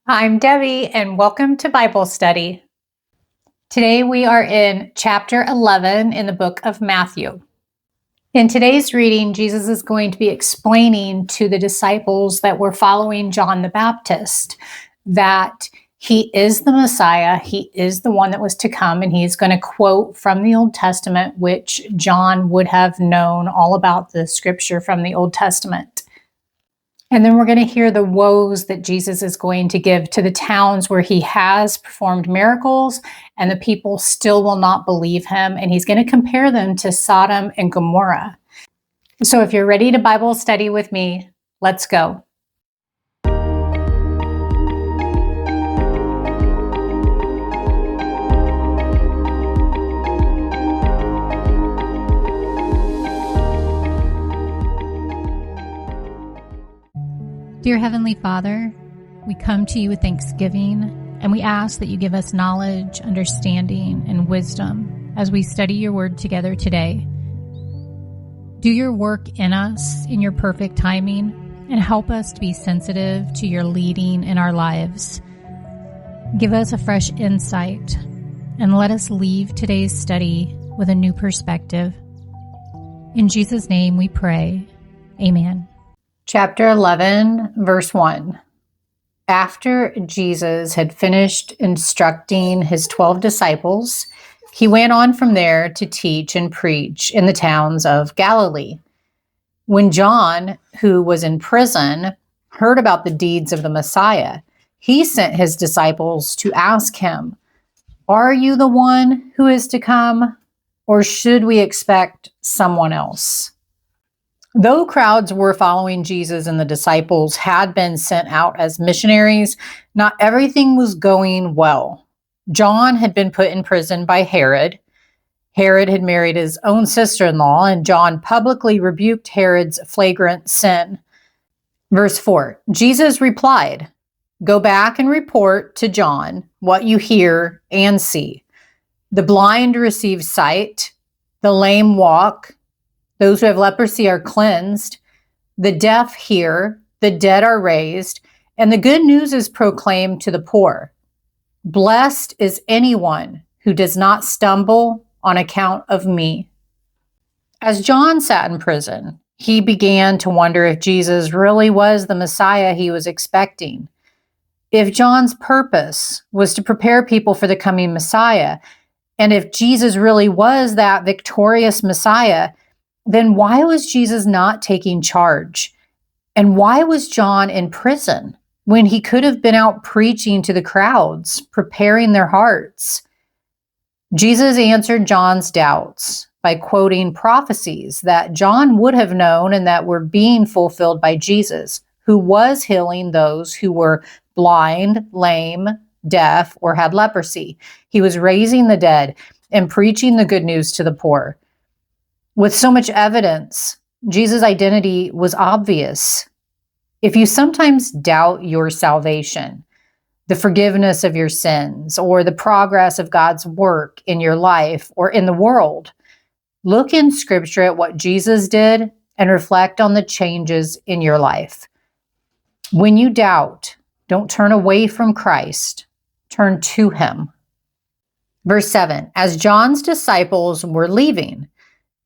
I'm Debbie, and welcome to Bible Study. Today we are in chapter 11 in the book of Matthew. In today's reading, Jesus is going to be explaining to the disciples that were following John the Baptist that he is the Messiah, he is the one that was to come, and he's going to quote from the Old Testament, which John would have known all about the scripture from the Old Testament. And then we're going to hear the woes that Jesus is going to give to the towns where he has performed miracles and the people still will not believe him. And he's going to compare them to Sodom and Gomorrah. So if you're ready to Bible study with me, let's go. Dear Heavenly Father, we come to you with thanksgiving, and we ask that you give us knowledge, understanding, and wisdom as we study your word together today. Do your work in us in your perfect timing, and help us to be sensitive to your leading in our lives. Give us a fresh insight, and let us leave today's study with a new perspective. In Jesus' name we pray. Amen. Chapter 11, verse 1. After Jesus had finished instructing his 12 disciples, he went on from there to teach and preach in the towns of Galilee. When John, who was in prison, heard about the deeds of the Messiah, he sent his disciples to ask him, "Are you the one who is to come, or should we expect someone else?" Though crowds were following Jesus and the disciples had been sent out as missionaries, not everything was going well. John had been put in prison by Herod. Herod had married his own sister-in-law, and John publicly rebuked Herod's flagrant sin. Verse 4, Jesus replied, "Go back and report to John what you hear and see. The blind receive sight, the lame walk, those who have leprosy are cleansed, the deaf hear, the dead are raised, and the good news is proclaimed to the poor. Blessed is anyone who does not stumble on account of me." As John sat in prison, he began to wonder if Jesus really was the Messiah he was expecting. If John's purpose was to prepare people for the coming Messiah, and if Jesus really was that victorious Messiah, then why was Jesus not taking charge? And why was John in prison when he could have been out preaching to the crowds, preparing their hearts? Jesus answered John's doubts by quoting prophecies that John would have known and that were being fulfilled by Jesus, who was healing those who were blind, lame, deaf, or had leprosy. He was raising the dead and preaching the good news to the poor. With so much evidence, Jesus' identity was obvious. If you sometimes doubt your salvation, the forgiveness of your sins, or the progress of God's work in your life or in the world, look in Scripture at what Jesus did and reflect on the changes in your life. When you doubt, don't turn away from Christ, turn to him. Verse 7, as John's disciples were leaving,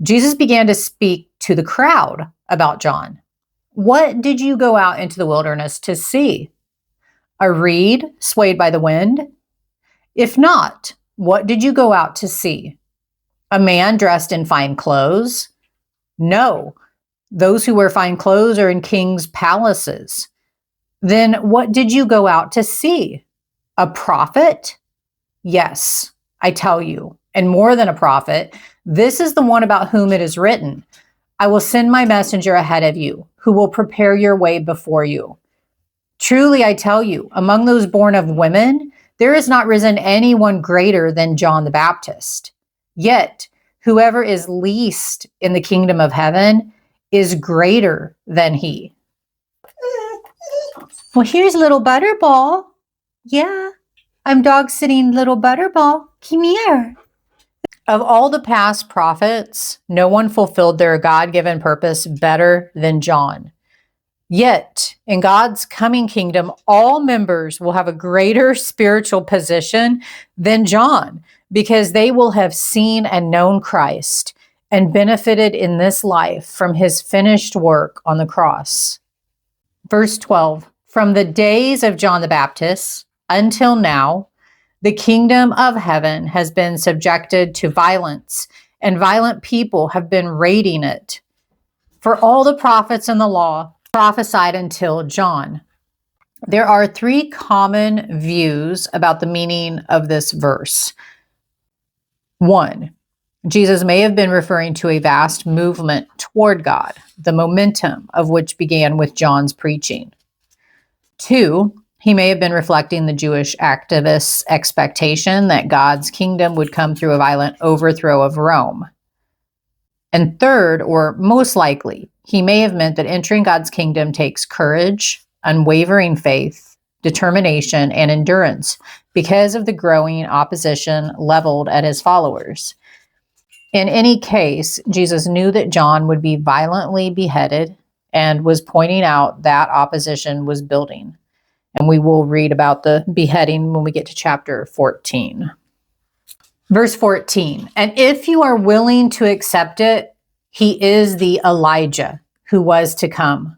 Jesus began to speak to the crowd about John. "What did you go out into the wilderness to see? A reed swayed by the wind? If not, what did you go out to see? A man dressed in fine clothes? No, those who wear fine clothes are in kings' palaces. Then what did you go out to see? A prophet? Yes, I tell you, and more than a prophet. This is the one about whom it is written, 'I will send my messenger ahead of you, who will prepare your way before you.' Truly, I tell you, among those born of women, there has not risen anyone greater than John the Baptist. Yet, whoever is least in the kingdom of heaven is greater than he." Well, here's little Butterball. Yeah, I'm dog sitting little Butterball. Come here. Of all the past prophets, no one fulfilled their God-given purpose better than John. Yet, in God's coming kingdom, all members will have a greater spiritual position than John because they will have seen and known Christ and benefited in this life from his finished work on the cross. Verse 12, from the days of John the Baptist until now, the kingdom of heaven has been subjected to violence, and violent people have been raiding it. For all the prophets and the law prophesied until John. There are three common views about the meaning of this verse. 1, Jesus may have been referring to a vast movement toward God, the momentum of which began with John's preaching. 2, he may have been reflecting the Jewish activists' expectation that God's kingdom would come through a violent overthrow of Rome. And 3rd, or most likely, he may have meant that entering God's kingdom takes courage, unwavering faith, determination, and endurance because of the growing opposition leveled at his followers. In any case, Jesus knew that John would be violently beheaded and was pointing out that opposition was building. And we will read about the beheading when we get to chapter 14. Verse 14, and if you are willing to accept it, he is the Elijah who was to come.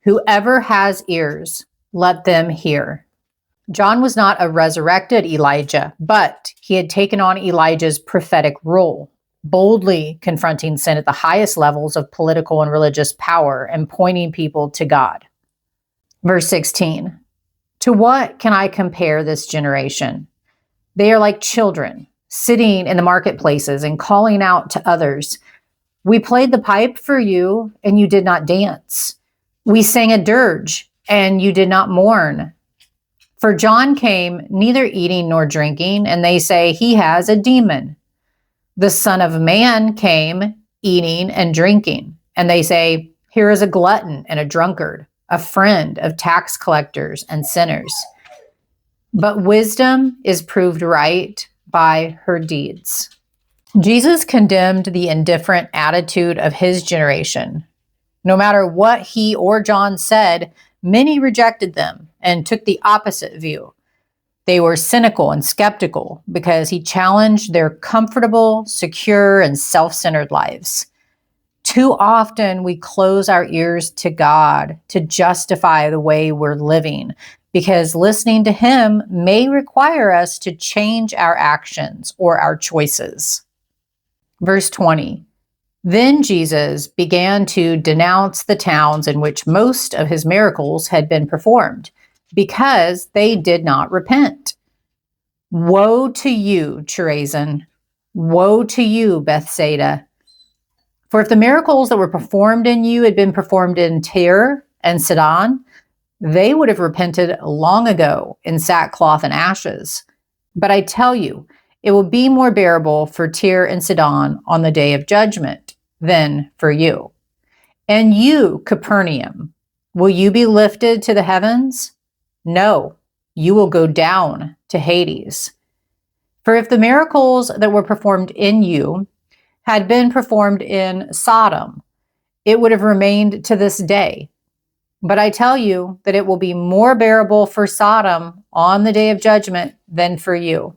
Whoever has ears, let them hear. John was not a resurrected Elijah, but he had taken on Elijah's prophetic role, boldly confronting sin at the highest levels of political and religious power and pointing people to God. Verse 16, to what can I compare this generation? They are like children, sitting in the marketplaces and calling out to others. We played the pipe for you, and you did not dance. We sang a dirge, and you did not mourn. For John came neither eating nor drinking, and they say he has a demon. The Son of Man came eating and drinking, and they say, here is a glutton and a drunkard, a friend of tax collectors and sinners. But wisdom is proved right by her deeds. Jesus condemned the indifferent attitude of his generation. No matter what he or John said, many rejected them and took the opposite view. They were cynical and skeptical because he challenged their comfortable, secure, and self-centered lives. Too often we close our ears to God to justify the way we're living because listening to him may require us to change our actions or our choices. Verse 20, then Jesus began to denounce the towns in which most of his miracles had been performed because they did not repent. Woe to you, Chorazin! Woe to you, Bethsaida! For if the miracles that were performed in you had been performed in Tyre and Sidon, they would have repented long ago in sackcloth and ashes. But I tell you, it will be more bearable for Tyre and Sidon on the day of judgment than for you. And you, Capernaum, will you be lifted to the heavens? No, you will go down to Hades. For if the miracles that were performed in you had been performed in Sodom, it would have remained to this day. But I tell you that it will be more bearable for Sodom on the day of judgment than for you.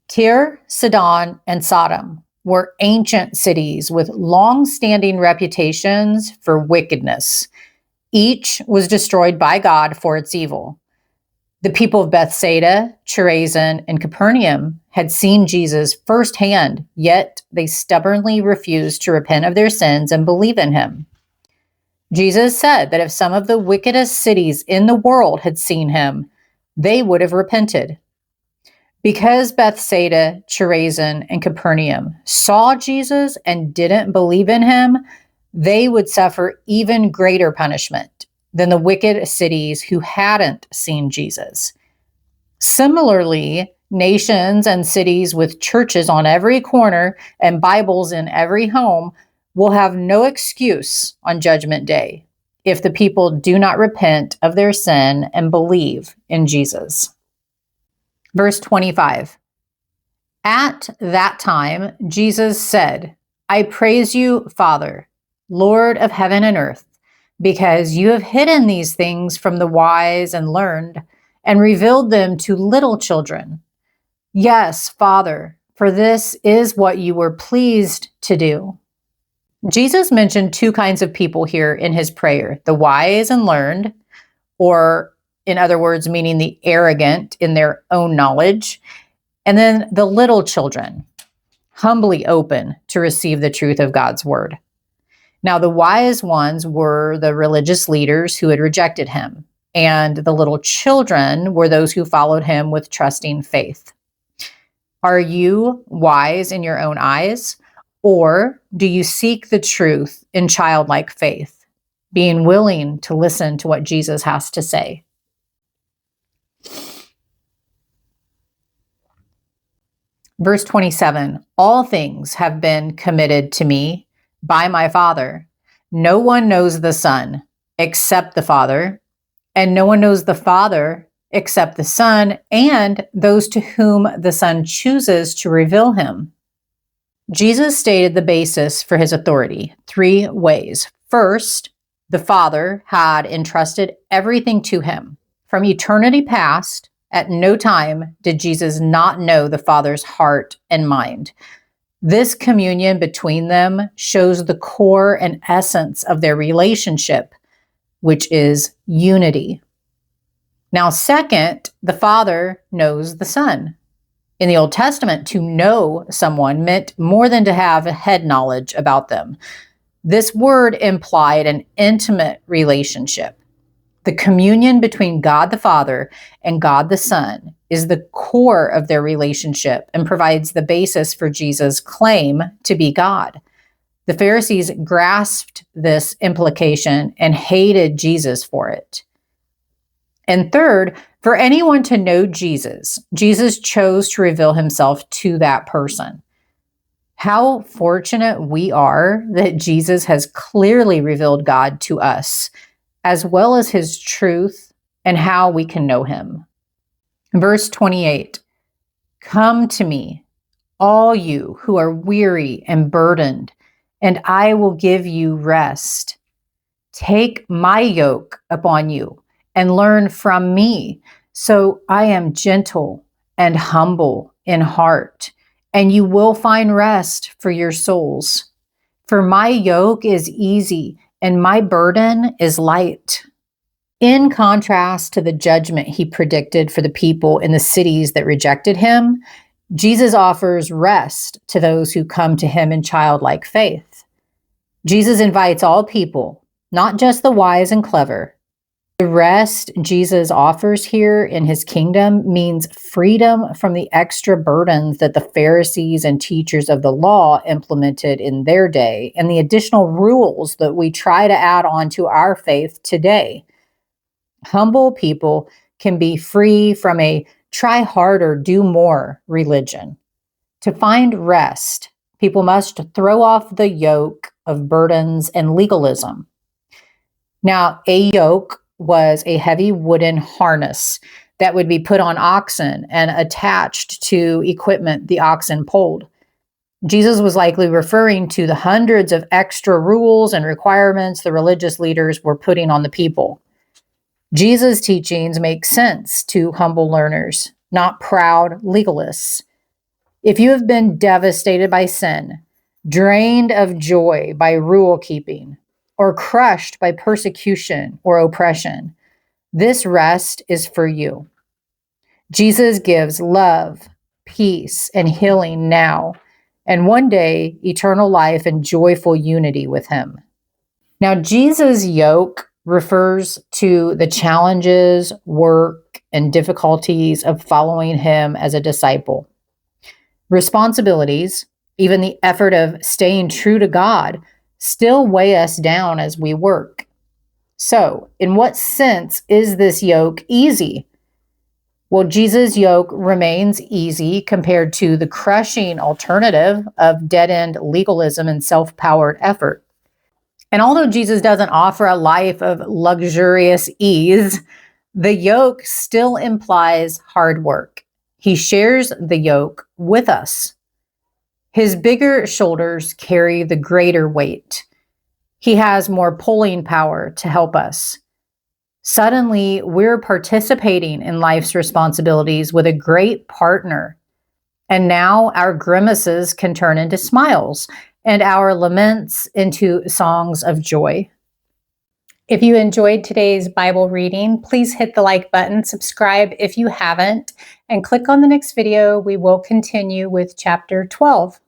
Tyre, Sidon, and Sodom were ancient cities with long-standing reputations for wickedness. Each was destroyed by God for its evil. The people of Bethsaida, Chorazin, and Capernaum had seen Jesus firsthand, yet they stubbornly refused to repent of their sins and believe in him. Jesus said that if some of the wickedest cities in the world had seen him, they would have repented. Because Bethsaida, Chorazin, and Capernaum saw Jesus and didn't believe in him, they would suffer even greater punishment than the wicked cities who hadn't seen Jesus. Similarly, nations and cities with churches on every corner and Bibles in every home will have no excuse on Judgment Day if the people do not repent of their sin and believe in Jesus. Verse 25. At that time, Jesus said, I praise you, Father, Lord of heaven and earth, because you have hidden these things from the wise and learned and revealed them to little children. Yes, Father, for this is what you were pleased to do. Jesus mentioned two kinds of people here in his prayer: the wise and learned, or in other words, meaning the arrogant in their own knowledge, and then the little children, humbly open to receive the truth of God's word. Now, the wise ones were the religious leaders who had rejected him, and the little children were those who followed him with trusting faith. Are you wise in your own eyes, or do you seek the truth in childlike faith, being willing to listen to what Jesus has to say? Verse 27, all things have been committed to me by my Father. No one knows the Son except the Father, and no one knows the Father except the Son and those to whom the Son chooses to reveal him. Jesus stated the basis for his authority 3 ways. First, the Father had entrusted everything to him. From eternity past, at no time did Jesus not know the Father's heart and mind. This communion between them shows the core and essence of their relationship, which is unity. Now, second, the Father knows the Son. In the Old Testament, to know someone meant more than to have head knowledge about them. This word implied an intimate relationship. The communion between God the Father and God the Son is the core of their relationship and provides the basis for Jesus' claim to be God. The Pharisees grasped this implication and hated Jesus for it. And third, for anyone to know Jesus, Jesus chose to reveal himself to that person. How fortunate we are that Jesus has clearly revealed God to us, as well as his truth and how we can know him. Verse 28, come to me, all you who are weary and burdened, and I will give you rest. Take my yoke upon you and learn from me, so I am gentle and humble in heart, and you will find rest for your souls. For my yoke is easy and my burden is light. In contrast to the judgment he predicted for the people in the cities that rejected him, Jesus offers rest to those who come to him in childlike faith. Jesus invites all people, not just the wise and clever. The rest Jesus offers here in his kingdom means freedom from the extra burdens that the Pharisees and teachers of the law implemented in their day and the additional rules that we try to add on to our faith today. Humble people can be free from a try harder, do more religion. To find rest, people must throw off the yoke of burdens and legalism. Now, a yoke was a heavy wooden harness that would be put on oxen and attached to equipment the oxen pulled. Jesus was likely referring to the hundreds of extra rules and requirements the religious leaders were putting on the people. Jesus' teachings make sense to humble learners, not proud legalists. If you have been devastated by sin, drained of joy by rule keeping, or crushed by persecution or oppression, this rest is for you. Jesus gives love, peace, and healing now, and one day, eternal life and joyful unity with him. Now, Jesus' yoke refers to the challenges, work, and difficulties of following him as a disciple. Responsibilities, even the effort of staying true to God, still weigh us down as we work. So, in what sense is this yoke easy? Well, Jesus' yoke remains easy compared to the crushing alternative of dead-end legalism and self-powered effort. And although Jesus doesn't offer a life of luxurious ease, the yoke still implies hard work. He shares the yoke with us. His bigger shoulders carry the greater weight. He has more pulling power to help us. Suddenly, we're participating in life's responsibilities with a great partner. And now our grimaces can turn into smiles and our laments into songs of joy. If you enjoyed today's Bible reading, please hit the like button, subscribe if you haven't, and click on the next video. We will continue with chapter 12.